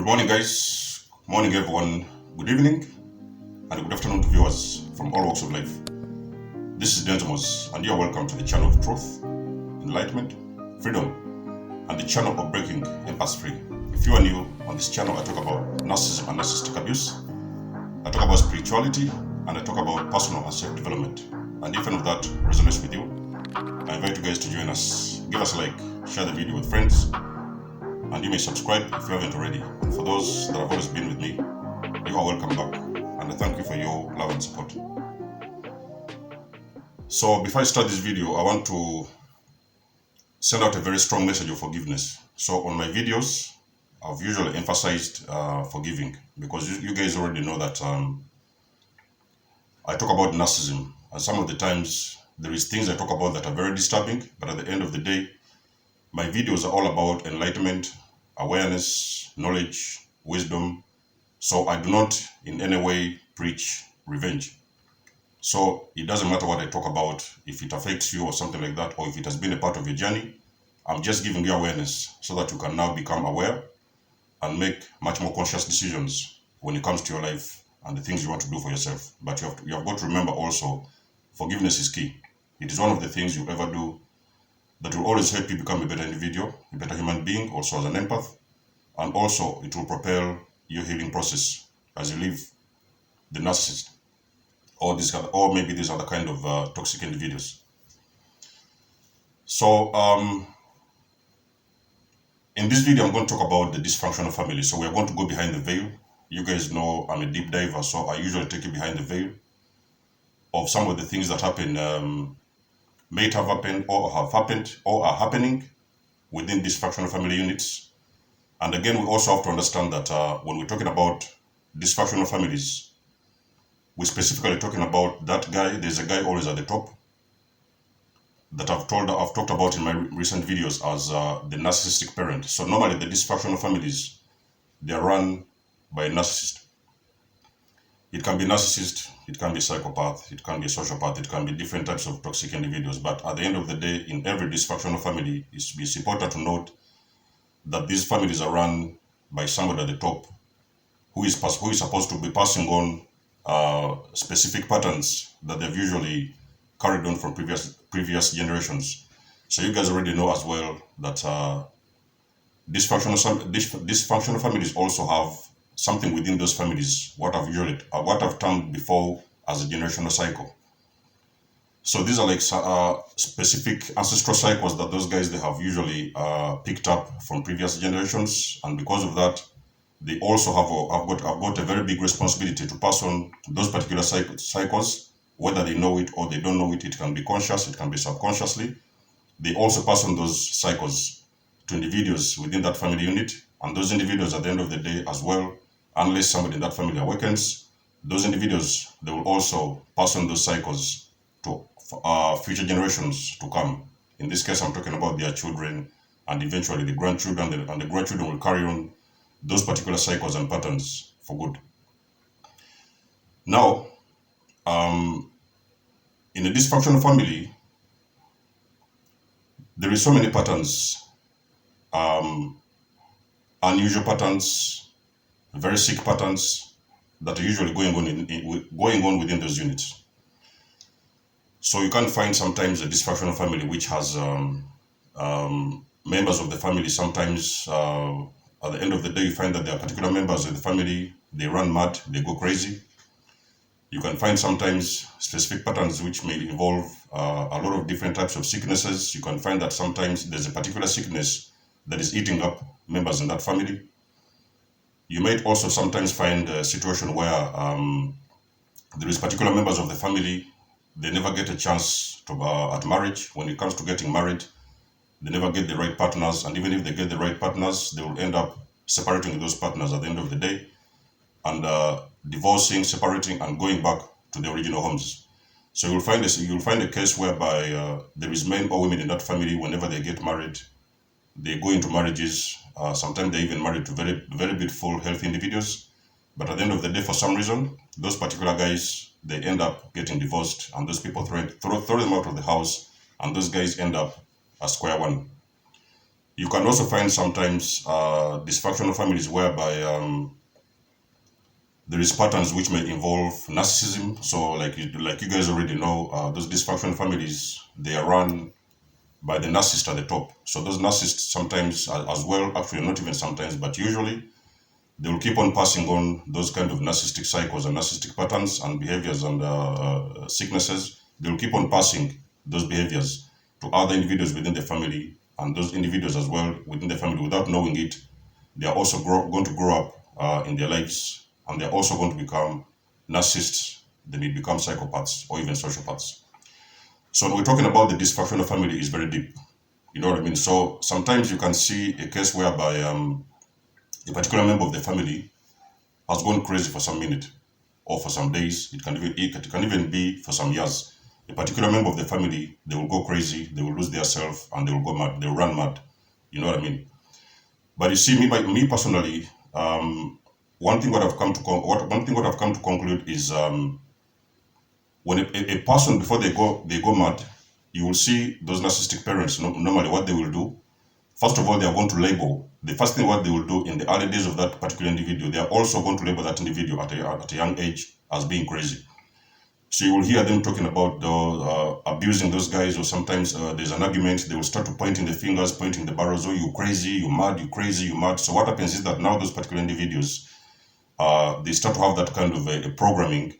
Good morning, guys. Good morning, everyone. Good evening and good afternoon to viewers from all walks of life. This is Nikymus, and you are welcome to the channel of truth, enlightenment, freedom, and the channel of breaking empaths free. If you are new on this channel, I talk about narcissism and narcissistic abuse. I talk about spirituality, and I talk about personal and self-development. And if any of that resonates with you, I invite you guys to join us. Give us a like, share the video with friends, and you may subscribe if you haven't already. And for those that have always been with me, you are welcome back, and I thank you for your love and support. So before I start this video, I want to send out a very strong message of forgiveness. So on my videos, I've usually emphasized forgiving, because you guys already know that I talk about narcissism, and some of the times there is things I talk about that are very disturbing, but at the end of the day, my videos are all about enlightenment, awareness, knowledge, wisdom. So I do not in any way preach revenge. So it doesn't matter what I talk about, if it affects you or something like that, or if it has been a part of your journey. I'm just giving you awareness so that you can now become aware and make much more conscious decisions when it comes to your life and the things you want to do for yourself. But you have got to remember also, forgiveness is key. It is one of the things you ever do that will always help you become a better individual, a better human being, also as an empath, and also it will propel your healing process as you leave the narcissist or maybe these other kind of toxic individuals. So in this video, I'm going to talk about the dysfunctional family. So we are going to go behind the veil. You guys know I'm a deep diver, so I usually take you behind the veil of some of the things that happen, may have happened or have happened or are happening within dysfunctional family units. And again, we also have to understand that when we're talking about dysfunctional families, we're specifically talking about that guy. There's a guy always at the top that I've talked about in my recent videos as the narcissistic parent. So normally the dysfunctional families, they are run by a narcissist. It can be narcissist, it can be psychopath, it can be sociopath, it can be different types of toxic individuals. But at the end of the day, in every dysfunctional family, it's important to note that these families are run by somebody at the top who is supposed to be passing on specific patterns that they've usually carried on from previous generations. So you guys already know as well that dysfunctional families also have something within those families, what I've termed before as a generational cycle. So these are like specific ancestral cycles that those guys, they have usually picked up from previous generations, and because of that, they also have got a very big responsibility to pass on those particular cycles, whether they know it or they don't know it. It can be conscious, it can be subconsciously. They also pass on those cycles to individuals within that family unit, and those individuals at the end of the day as well, unless somebody in that family awakens, those individuals, they will also pass on those cycles to future generations to come. In this case, I'm talking about their children and eventually the grandchildren, and the grandchildren will carry on those particular cycles and patterns for good. Now, in a dysfunctional family, there is so many patterns, unusual patterns, very sick patterns that are usually going on within those units. So you can find sometimes a dysfunctional family which has members of the family. Sometimes at the end of the day, you find that there are particular members of the family, they run mad, they go crazy. You can find sometimes specific patterns which may involve a lot of different types of sicknesses. You can find that sometimes there's a particular sickness that is eating up members in that family. You might also sometimes find a situation where there is particular members of the family, they never get a chance to at marriage. When it comes to getting married, they never get the right partners, and even if they get the right partners, they will end up separating with those partners at the end of the day, and divorcing, separating, and going back to the original homes. So you'll find a case whereby there is men or women in that family. Whenever they get married, they go into marriages. Sometimes they even married to very, very beautiful, healthy individuals. But at the end of the day, for some reason, those particular guys, they end up getting divorced, and those people throw them out of the house, and those guys end up at square one. You can also find sometimes dysfunctional families whereby there is patterns which may involve narcissism. So like you guys already know, those dysfunctional families, they are run by the narcissist at the top. So those narcissists sometimes as well, actually not even sometimes, but usually they will keep on passing on those kind of narcissistic cycles and narcissistic patterns and behaviors and sicknesses. They will keep on passing those behaviors to other individuals within the family, and those individuals as well within the family without knowing it. They are also going to grow up in their lives, and they're also going to become narcissists. They may become psychopaths or even sociopaths. So when we're talking about the dysfunctional family, is very deep. You know what I mean? So sometimes you can see a case whereby a particular member of the family has gone crazy for some minute or for some days. It can even be for some years. A particular member of the family, they will go crazy, they will lose their self, and they will go mad. They will run mad. You know what I mean? But you see, me personally, one thing what I've come to conclude is when a person before they go mad, you will see those narcissistic parents normally what they will do. First of all, they are going to label. The first thing what they will do in the early days of that particular individual, they are also going to label that individual at a young age as being crazy. So you will hear them talking about abusing those guys, or sometimes there's an argument, they will start to pointing the fingers, pointing the barrels, oh, you crazy, you mad, you crazy, you mad. So what happens is that now those particular individuals, they start to have that kind of a programming,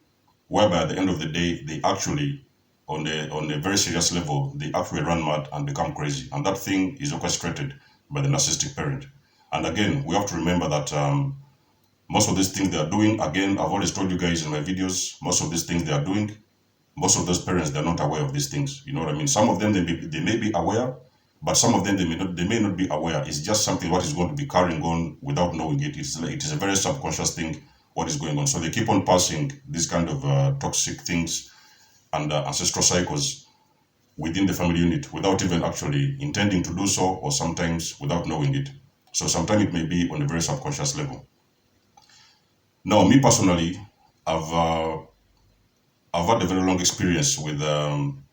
whereby at the end of the day, they actually, on a very serious level, they actually run mad and become crazy. And that thing is orchestrated by the narcissistic parent. And again, we have to remember that most of these things they are doing, again, I've always told you guys in my videos, most of these things they are doing, most of those parents, they're not aware of these things. You know what I mean? Some of them, they may be aware, but some of them, they may not be aware. It's just something what is going to be carrying on without knowing it. It is a very subconscious thing, what is going on. So they keep on passing these kind of toxic things and ancestral cycles within the family unit without even actually intending to do so, or sometimes without knowing it. So sometimes it may be on a very subconscious level. Now, me personally, I've uh, I've had a very long experience with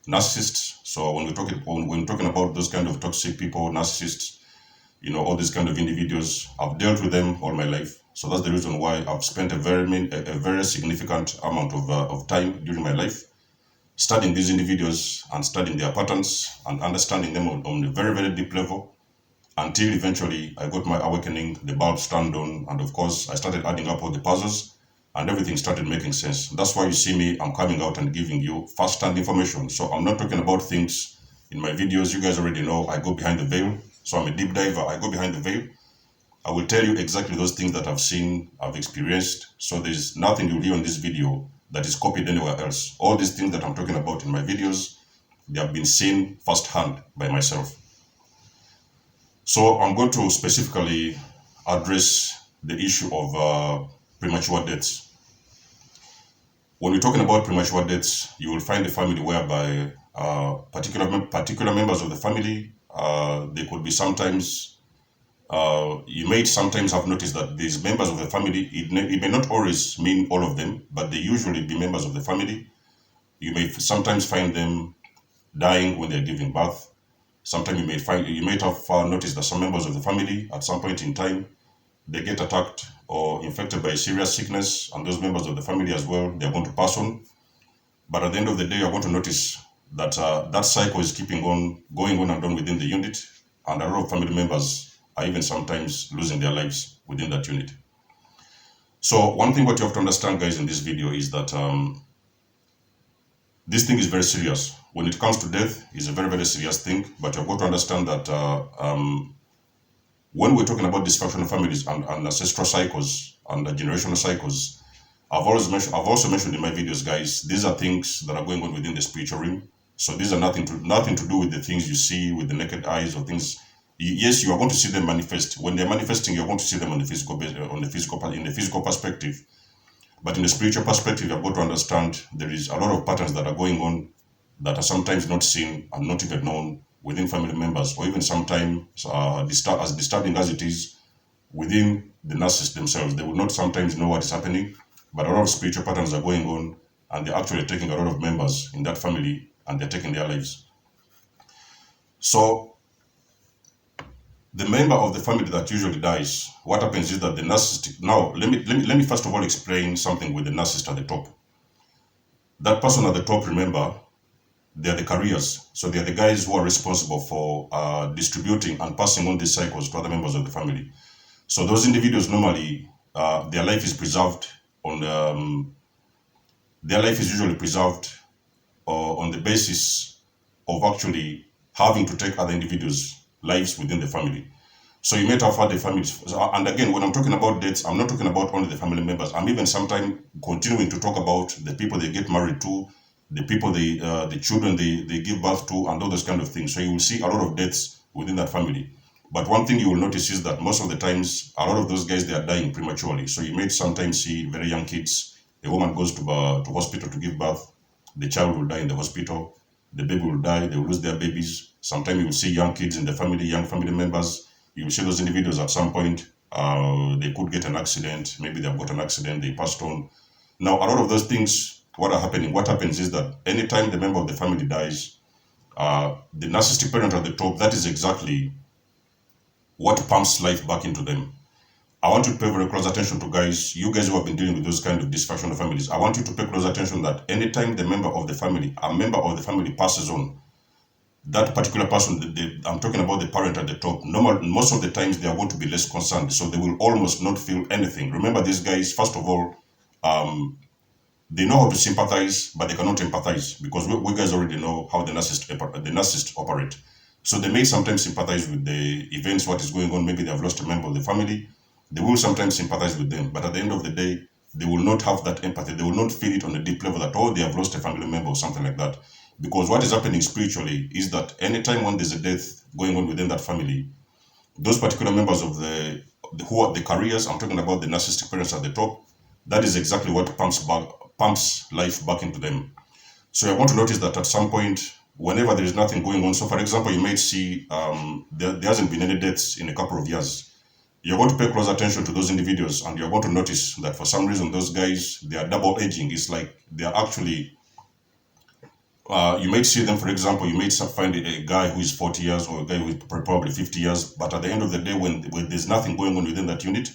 narcissists. So when we're talking about those kind of toxic people, narcissists, you know, all these kind of individuals, I've dealt with them all my life. So that's the reason why I've spent a very significant amount of time during my life studying these individuals and studying their patterns and understanding them on a very, very deep level, until eventually I got my awakening, the bulbs turned on, and of course I started adding up all the puzzles and everything started making sense. That's why you see me, I'm coming out and giving you first-hand information. So I'm not talking about things in my videos. You guys already know I go behind the veil. So I'm a deep diver, I go behind the veil. I will tell you exactly those things that I've seen, I've experienced. So there's nothing you'll hear on this video that is copied anywhere else. All these things that I'm talking about in my videos, they have been seen firsthand by myself. So I'm going to specifically address the issue of premature deaths. When we're talking about premature deaths, you will find a family whereby particular members of the family, they could be sometimes, you may sometimes have noticed that these members of the family, it may not always mean all of them, but they usually be members of the family. You may sometimes find them dying when they're giving birth. Sometimes you might have noticed that some members of the family, at some point in time, they get attacked or infected by a serious sickness, and those members of the family as well, they're going to pass on. But at the end of the day, you're going to notice that that cycle is keeping on going on and on within the unit, and a lot of family members are even sometimes losing their lives within that unit. So one thing what you have to understand, guys, in this video is that this thing is very serious. When it comes to death, it's a very, very serious thing, but you've got to understand that when we're talking about dysfunctional families and ancestral cycles and generational cycles, I've also mentioned in my videos, guys, these are things that are going on within the spiritual realm. So these are nothing to do with the things you see with the naked eyes or things. Yes, you are going to see them manifest. When they're manifesting, you're going to see them in the physical perspective. But in the spiritual perspective, you've got to understand there is a lot of patterns that are going on that are sometimes not seen and not even known within family members, or even sometimes as disturbing as it is within the narcissists themselves. They will not sometimes know what is happening, but a lot of spiritual patterns are going on, and they're actually taking a lot of members in that family and they're taking their lives. So The member of the family that usually dies, what happens is that the narcissistic. Now, let me first of all explain something with the narcissist at the top. That person at the top, remember, they are the carriers. So they are the guys who are responsible for distributing and passing on these cycles to other members of the family. So those individuals normally, their life is preserved on. Their life is usually preserved on the basis of actually having to take other individuals' lives within the family. So you might have had the families, and again, when I'm talking about deaths, I'm not talking about only the family members. I'm even sometimes continuing to talk about the people they get married to, the people the children they give birth to, and all those kind of things. So you will see a lot of deaths within that family. But one thing you will notice is that most of the times, a lot of those guys, they are dying prematurely. So you may sometimes see very young kids. A woman goes to hospital to give birth. The child will die in the hospital. The baby will die. They will lose their babies. Sometimes you will see young kids in the family, young family members. You will see those individuals at some point. They could get an accident. Maybe they've got an accident. They passed on. Now, a lot of those things, what are happening? What happens is that anytime the member of the family dies, the narcissistic parent at the top, that is exactly what pumps life back into them. I want you to pay very close attention to guys, you guys who have been dealing with those kind of dysfunctional families. I want you to pay close attention that anytime the member of the family, a member of the family passes on, that particular person, I'm talking about the parent at the top, most of the times they are going to be less concerned. So they will almost not feel anything. Remember, these guys, first of all, they know how to sympathize, but they cannot empathize because we guys already know how the narcissist operate. So they may sometimes sympathize with the events, what is going on. Maybe they have lost a member of the family. They will sometimes sympathize with them, but at the end of the day, they will not have that empathy. They will not feel it on a deep level that, oh, they have lost a family member or something like that. Because what is happening spiritually is that anytime when there's a death going on within that family, those particular members of who are the carriers, I'm talking about the narcissistic parents at the top, that is exactly what pumps life back into them. So I want to notice that at some point, whenever there is nothing going on, so for example, you might see there hasn't been any deaths in a couple of years. You're going to pay close attention to those individuals and you're going to notice that for some reason, those guys, they are double aging. It's like they are actually, you might see them, for example, you might find a guy who is 40 years or a guy who is probably 50 years, but at the end of the day, when there's nothing going on within that unit,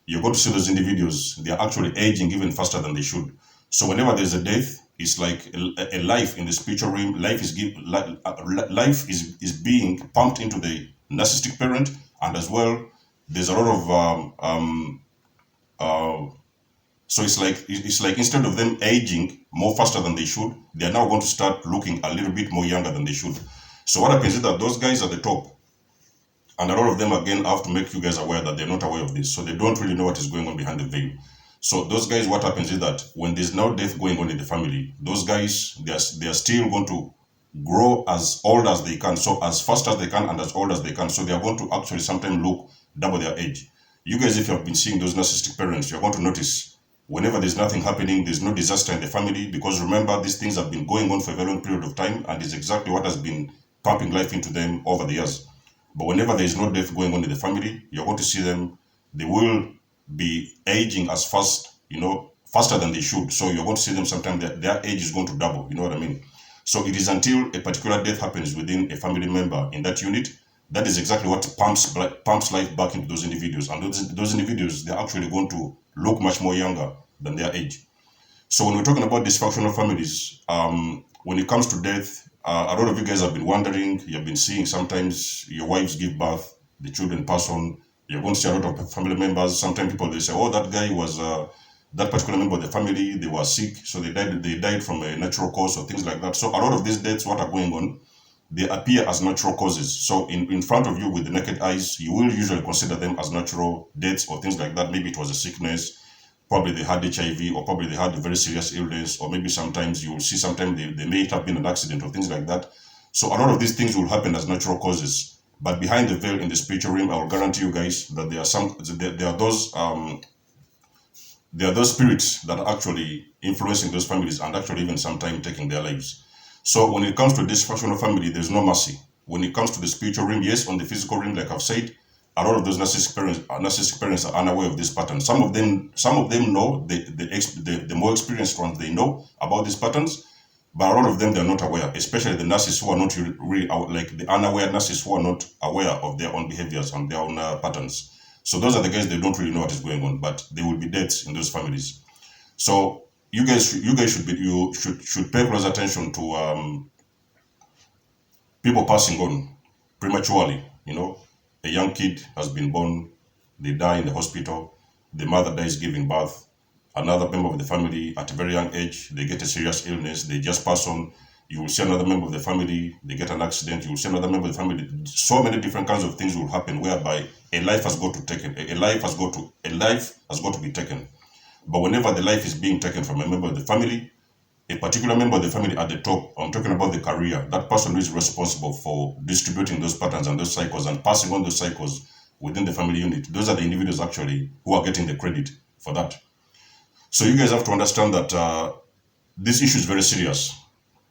you're going to see those individuals, they are actually aging even faster than they should. So whenever there's a death, it's like a life in the spiritual realm. Life is being pumped into the narcissistic parent, and as well, there's a lot of so it's like instead of them aging more faster than they should, they are now going to start looking a little bit more younger than they should. So what happens is that those guys at the top, and a lot of them again have to make you guys aware that they're not aware of this, so they don't really know what is going on behind the veil. So those guys, what happens is that when there's no death going on in the family, those guys, they are still going to grow as old as they can, so as fast as they can and as old as they can. So they are going to actually sometimes look double their age. You guys, if you have been seeing those narcissistic parents, you're going to notice whenever there's nothing happening, there's no disaster in the family, because remember, these things have been going on for a very long period of time, and it's exactly what has been pumping life into them over the years. But whenever there is no death going on in the family, you're going to see them, they will be aging as fast, faster than they should. So you're going to see them sometimes, their age is going to double, you know what I mean? So it is until a particular death happens within a family member in that unit, that is exactly what pumps life back into those individuals. And those individuals, they're actually going to look much more younger than their age. So when we're talking about dysfunctional families, when it comes to death, a lot of you guys have been wondering, you've been seeing sometimes your wives give birth, the children pass on, you're going to see a lot of family members. Sometimes people, they say, oh, that guy was, that particular member of the family, they were sick, so they died from a natural cause or things like that. So a lot of these deaths, what are going on, they appear as natural causes. So in front of you with the naked eyes, you will usually consider them as natural deaths or things like that. Maybe it was a sickness, probably they had HIV, or probably they had a very serious illness, or maybe sometimes you will see sometimes they may have been an accident or things like that. So a lot of these things will happen as natural causes. But behind the veil in the spiritual realm, I will guarantee you guys that there are those spirits that are actually influencing those families and actually even sometimes taking their lives. So when it comes to dysfunctional family, there's no mercy. When it comes to the spiritual realm, yes, on the physical realm, like I've said, a lot of those narcissistic parents are unaware of this pattern. Some of them know, the more experienced ones, they know about these patterns. But a lot of them, they're not aware, especially the narcissists who are not really like the unaware narcissists who are not aware of their own behaviors and their own patterns. So those are the guys, they don't really know what is going on, but there will be deaths in those families. So you guys should pay close attention to people passing on prematurely. You know, a young kid has been born, they die in the hospital, the mother dies giving birth, another member of the family at a very young age, they get a serious illness, they just pass on. You will see another member of the family, they get an accident, you will see another member of the family. So many different kinds of things will happen whereby a life has got to be taken. But whenever the life is being taken from a member of the family, a particular member of the family at the top, I'm talking about the career, that person who is responsible for distributing those patterns and those cycles and passing on those cycles within the family unit, those are the individuals actually who are getting the credit for that. So you guys have to understand that this issue is very serious.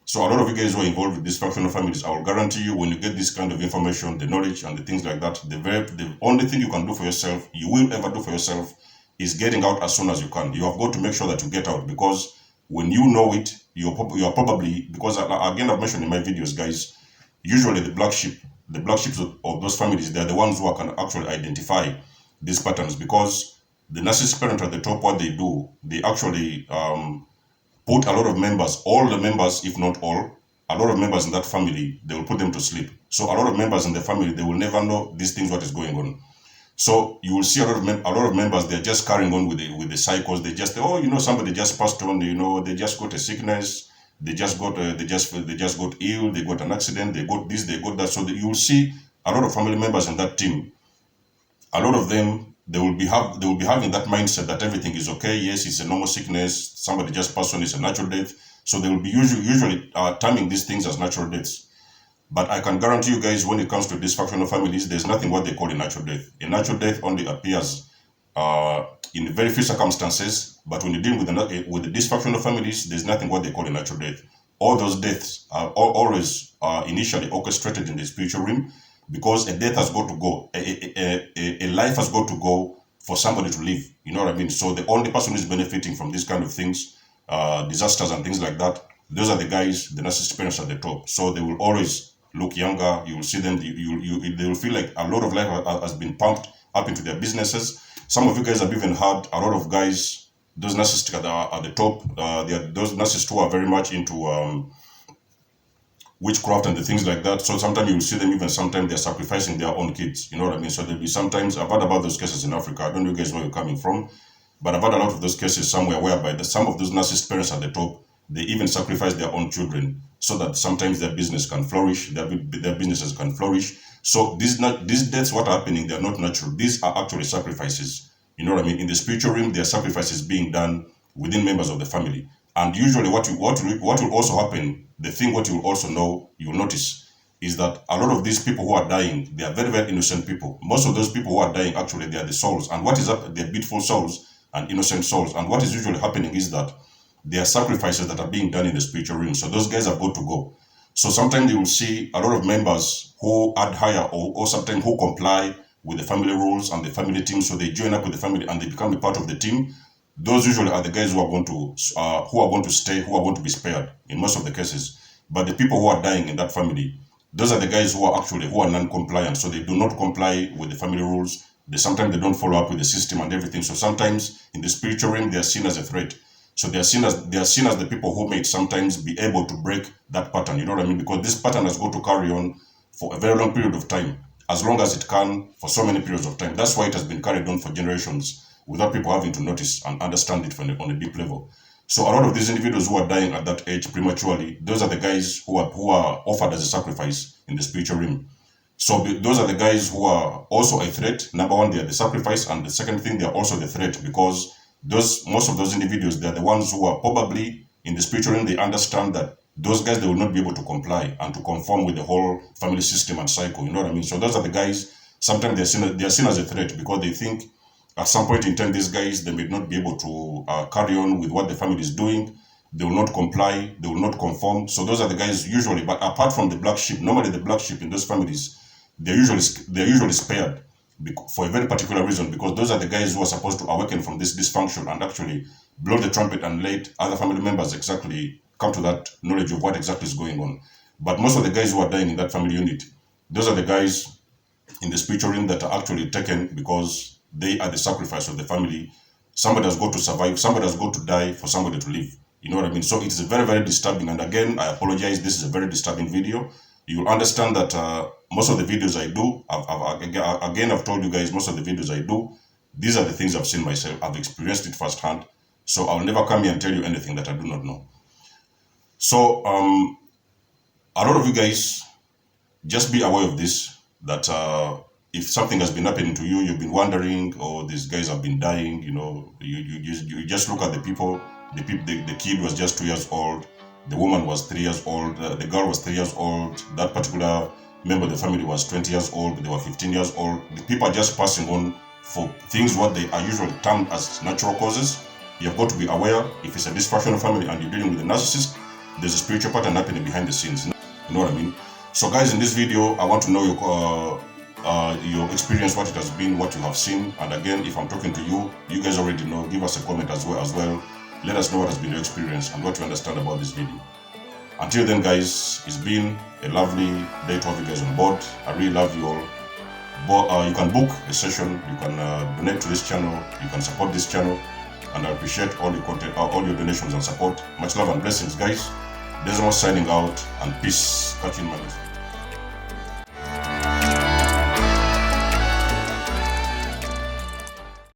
So a lot of you guys who are involved with dysfunctional families, I will guarantee you when you get this kind of information, the knowledge and the things like that, the only thing you can do for yourself, you will ever do for yourself, is getting out as soon as you can. You have got to make sure that you get out, because when you know it, you are probably, because again, I've mentioned in my videos, guys, usually the black sheep of those families, they're the ones who can actually identify these patterns, because the narcissistic parent at the top, what they do, they actually put a lot of members, all the members, if not all, a lot of members in that family, they will put them to sleep. So a lot of members in the family, they will never know these things, what is going on. So you will see a lot of members, they're just carrying on with the cycles. They just, oh, you know, somebody just passed on, you know, they just got a sickness, they just got ill, they got an accident, they got this, they got that. So you will see a lot of family members in that team. A lot of them, they will be having that mindset that everything is okay. Yes, it's a normal sickness. Somebody just passed on, it's a natural death. So they will be usually terming these things as natural deaths. But I can guarantee you guys, when it comes to dysfunctional families, there's nothing what they call a natural death. A natural death only appears in very few circumstances. But when you're dealing with the dysfunctional families, there's nothing what they call a natural death. All those deaths are always initially orchestrated in the spiritual realm, because a death has got to go, a life has got to go for somebody to live. You know what I mean? So the only person who is benefiting from these kind of things, disasters and things like that, those are the guys, the narcissistic parents at the top. So they will always look younger. You will see them, they will feel like a lot of life has been pumped up into their businesses. Some of you guys have even had a lot of guys, those narcissists at the top, they are those narcissists who are very much into witchcraft and the things like that. So sometimes you will see them, even sometimes they're sacrificing their own kids. You know what I mean? So there'll be sometimes, I've heard about those cases in Africa. I don't know you guys where you're coming from, but I've had a lot of those cases somewhere whereby some of those narcissist parents at the top, they even sacrifice their own children so that sometimes their business can flourish, their businesses can flourish. So these deaths, what are happening, they're not natural. These are actually sacrifices. You know what I mean? In the spiritual realm, there are sacrifices being done within members of the family. And usually what will also happen, the thing what you will also know, you will notice, is that a lot of these people who are dying, they are very, very innocent people. Most of those people who are dying, actually, they are the souls. And what is up? They're beautiful souls and innocent souls. And what is usually happening is that there are sacrifices that are being done in the spiritual realm. So those guys have got to go. So sometimes you will see a lot of members who add higher or sometimes who comply with the family rules and the family team. So they join up with the family and they become a part of the team. Those usually are the guys who are going to stay, who are going to be spared in most of the cases. But the people who are dying in that family, those are the guys who are non-compliant. So they do not comply with the family rules. Sometimes they don't follow up with the system and everything. So sometimes in the spiritual realm, they are seen as a threat. So they are seen as the people who may sometimes be able to break that pattern. You know what I mean? Because this pattern has got to carry on for a very long period of time, as long as it can, for so many periods of time. That's why it has been carried on for generations without people having to notice and understand it on a deep level. So a lot of these individuals who are dying at that age prematurely, those are the guys who are offered as a sacrifice in the spiritual realm. So those are the guys who are also a threat. Number one, they are the sacrifice, and the second thing, they are also the threat, because most of those individuals, they're the ones who are probably in the spiritual realm. They understand that those guys, they will not be able to comply and to conform with the whole family system and cycle. You know what I mean? So those are the guys, sometimes they're seen as a threat, because they think at some point in time, these guys, they may not be able to carry on with what the family is doing. They will not comply, they will not conform. So those are the guys usually, but apart from the black sheep, normally the black sheep in those families, they're usually spared for a very particular reason, because those are the guys who are supposed to awaken from this dysfunction and actually blow the trumpet and let other family members exactly come to that knowledge of what exactly is going on. But most of the guys who are dying in that family unit, those are the guys in the spiritual realm that are actually taken because they are the sacrifice of the family. Somebody has got to survive, somebody has got to die for somebody to live. You know what I mean? So it's very, very disturbing. And again, I apologize. This is a very disturbing video. You'll understand that most of the videos I do, I've told you guys, most of the videos I do, these are the things I've seen myself. I've experienced it firsthand. So I'll never come here and tell you anything that I do not know. So a lot of you guys, just be aware of this, that if something has been happening to you, you've been wondering, oh, these guys have been dying, you know, you just look at the people. The kid was just 2 years old. The woman was 3 years old. The girl was 3 years old. That particular member of the family was 20 years old. They were 15 years old. The people are just passing on for things what they are usually termed as natural causes. You have got to be aware, if it's a dysfunctional family and you're dealing with a narcissist, there's a spiritual pattern happening behind the scenes. You know what I mean? So guys, in this video, I want to know your experience, what it has been, what you have seen. And again, if I'm talking to you, you guys already know, give us a comment as well. Let us know what has been your experience and what you understand about this video. Until then, guys, it's been a lovely day to have you guys on board. I really love you all. But you can book a session, you can donate to this channel, you can support this channel, and I appreciate all your content, all your donations and support. Much love and blessings, guys. Desmond signing out, and peace. Catch you in my next video.